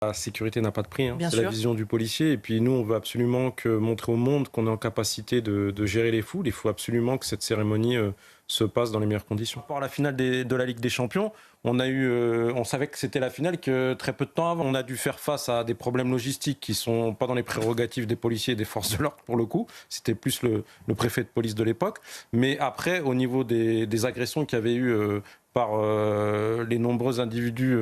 La sécurité n'a pas de prix, hein. Bien C'est la sûr. vision du policier. Et puis nous, on veut absolument montrer au monde qu'on est en capacité de gérer les foules. Il faut absolument que cette cérémonie se passe dans les meilleures conditions. Par rapport à la finale de la Ligue des Champions, on savait que c'était la finale, que très peu de temps avant, on a dû faire face à des problèmes logistiques qui sont pas dans les prérogatives des policiers et des forces de l'ordre pour le coup. C'était plus le préfet de police de l'époque. Mais après, au niveau des agressions qu'il y avait eu par les nombreux individus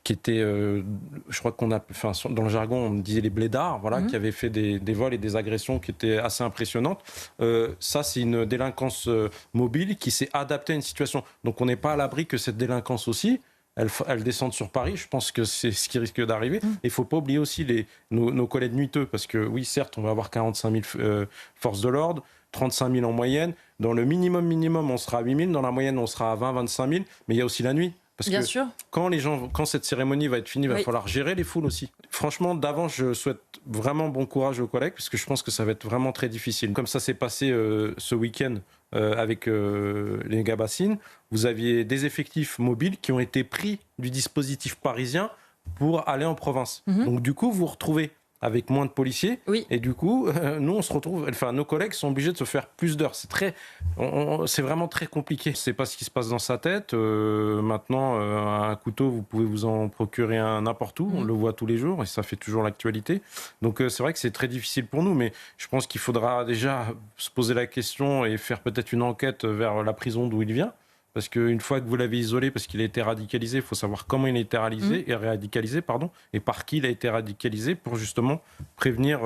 qui étaient, je crois enfin, dans le jargon, on disait les blédards, voilà, qui avaient fait des vols et des agressions qui étaient assez impressionnantes. Ça, c'est une délinquance mobile qui s'est adaptée à une situation. Donc, on n'est pas à l'abri que cette délinquance aussi, elle descende sur Paris. Je pense que c'est ce qui risque d'arriver. Et il ne faut pas oublier aussi nos collègues nuiteux, parce que oui, certes, on va avoir 45 000 forces de l'ordre, 35 000 en moyenne. Dans le minimum, on sera à 8 000. Dans la moyenne, on sera à 20-25 000. Mais il y a aussi la nuit. Parce Bien que sûr. quand cette cérémonie va être finie, il va Oui. falloir gérer les foules aussi. Franchement, d'avance, je souhaite vraiment bon courage aux collègues, parce que je pense que ça va être vraiment très difficile. Comme ça s'est passé ce week-end avec les Gabassines, vous aviez des effectifs mobiles qui ont été pris du dispositif parisien pour aller en province. Donc du coup, vous vous retrouvez avec moins de policiers. Oui. Et du coup, nous, on se retrouve, enfin, nos collègues sont obligés de se faire plus d'heures. C'est vraiment très compliqué. Je ne sais pas ce qui se passe dans sa tête. Maintenant, un couteau, vous pouvez vous en procurer un n'importe où. On le voit tous les jours et ça fait toujours l'actualité. Donc, c'est vrai que c'est très difficile pour nous, mais je pense qu'il faudra déjà se poser la question et faire peut-être une enquête vers la prison d'où il vient. Parce qu'une fois que vous l'avez isolé, parce qu'il a été radicalisé, il faut savoir comment il a été radicalisé, pardon, et par qui il a été radicalisé pour justement prévenir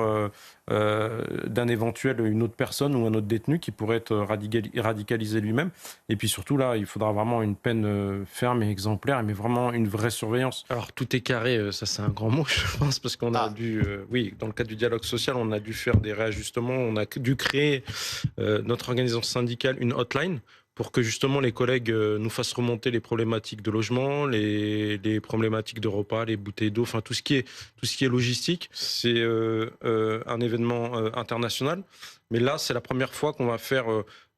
d'un éventuel une autre personne ou un autre détenu qui pourrait être radicalisé lui-même. Et puis surtout là, il faudra vraiment une peine ferme et exemplaire, mais vraiment une vraie surveillance. Alors tout est carré, ça c'est un grand mot, je pense, parce qu'on a dû, oui, dans le cadre du dialogue social, on a dû faire des réajustements, on a dû créer notre organisation syndicale, une hotline, pour que justement les collègues nous fassent remonter les problématiques de logement, les problématiques de repas, les bouteilles d'eau, enfin tout ce qui est logistique. C'est un événement international, mais là c'est la première fois qu'on va faire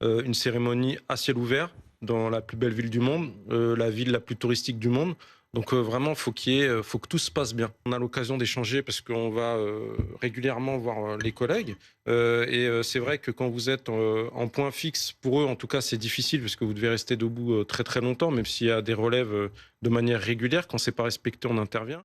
une cérémonie à ciel ouvert dans la plus belle ville du monde, la ville la plus touristique du monde. Donc vraiment, faut que tout se passe bien. On a l'occasion d'échanger parce qu'on va régulièrement voir les collègues. C'est vrai que quand vous êtes en point fixe, pour eux en tout cas, c'est difficile parce que vous devez rester debout très très longtemps, même s'il y a des relèves de manière régulière. Quand c'est pas respecté, on intervient.